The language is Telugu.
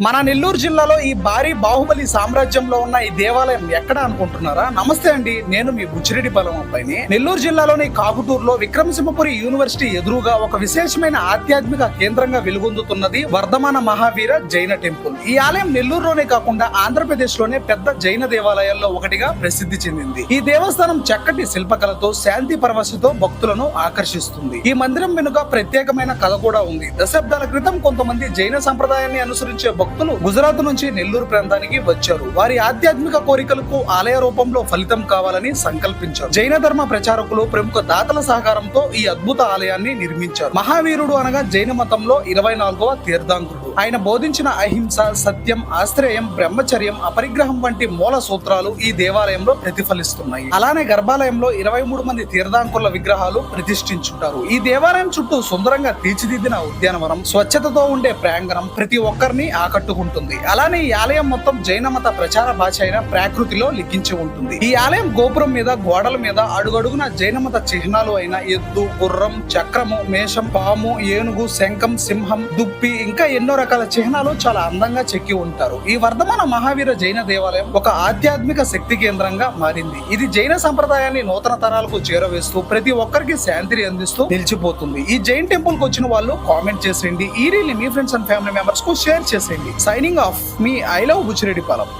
మన నెల్లూరు జిల్లాలో ఈ భారీ బాహుబలి సామ్రాజ్యంలో ఉన్న ఈ దేవాలయం ఎక్కడ అనుకుంటున్నారా? నమస్తే అండి, నేను మీ బుచ్చిరెడ్డి బలం అబ్బాయిని. నెల్లూరు జిల్లాలోని కాకుటూరులో విక్రమసింహపురి యూనివర్సిటీ ఎదురుగా ఒక విశేషమైన ఆధ్యాత్మిక కేంద్రంగా వెలుగొందుతున్నది వర్ధమాన మహావీర జైన టెంపుల్. ఈ ఆలయం నెల్లూరులోనే కాకుండా ఆంధ్రప్రదేశ్ లోనే పెద్ద జైన దేవాలయాల్లో ఒకటిగా ప్రసిద్ధి చెందింది. ఈ దేవస్థానం చక్కటి శిల్పకళతో శాంతి పరవశతో భక్తులను ఆకర్షిస్తుంది. ఈ మందిరం వెనుక ప్రత్యేకమైన కథ కూడా ఉంది. దశాబ్దాల క్రితం కొంతమంది జైన సంప్రదాయాన్ని అనుసరించే భక్తులు గుజరాత్ నుంచి నెల్లూరు ప్రాంతానికి వచ్చారు. వారి ఆధ్యాత్మిక కోరికలకు ఆలయ రూపంలో ఫలితం కావాలని సంకల్పించారు. జైన ధర్మ ప్రచారకులు ప్రముఖ దాతల సహకారంతో ఈ అద్భుత ఆలయాన్ని నిర్మించారు. మహావీరుడు అనగా జైన మతంలో 24వ తీర్థంకుడు. ఆయన బోధించిన అహింస, సత్యం, ఆశ్రయం, బ్రహ్మచర్యం, అపరిగ్రహం వంటి మూల సూత్రాలు ఈ దేవాలయంలో ప్రతిఫలిస్తున్నాయి. అలానే గర్భాలయంలో 23 మంది తీర్థంకుల విగ్రహాలు ప్రతిష్ఠించుంటారు. ఈ దేవాలయం చుట్టూ సుందరంగా తీర్చిదిద్దిన ఉద్యానవనం, స్వచ్ఛతతో ఉండే ప్రాంగణం ప్రతి ఒక్కరిని ఆకట్టుకుంటుంది. అలానే ఈ ఆలయం మొత్తం జైన మత ప్రచార భాష అయిన ప్రాకృతిలో లిఖించి ఉంటుంది. ఈ ఆలయం గోపురం మీద, గోడల మీద అడుగడుగున జైన మత చిహ్నాలు అయిన ఎద్దు, గుర్రం, చక్రము, మేషం, పాము, ఏనుగు, శంఖం, సింహం, దుప్పి ఇంకా ఎన్నో రకాల చిహ్నాలు చాలా అందంగా చెక్కి ఉంటారు. ఈ వర్ధమాన మహావీర జైన దేవాలయం ఒక ఆధ్యాత్మిక శక్తి కేంద్రంగా మారింది. ఇది జైన సంప్రదాయాన్ని నూతన తరాలకు చేరవేస్తూ ప్రతి ఒక్కరికి శాంతిని అందిస్తూ నిలిచిపోతుంది. ఈ జైన్ టెంపుల్ కు వచ్చిన వాళ్ళు కామెంట్ చేసేయండి. ఈ reel me friends and family members కు షేర్ చేసేయండి. Signing off, me I love Buchi Reddy Palem.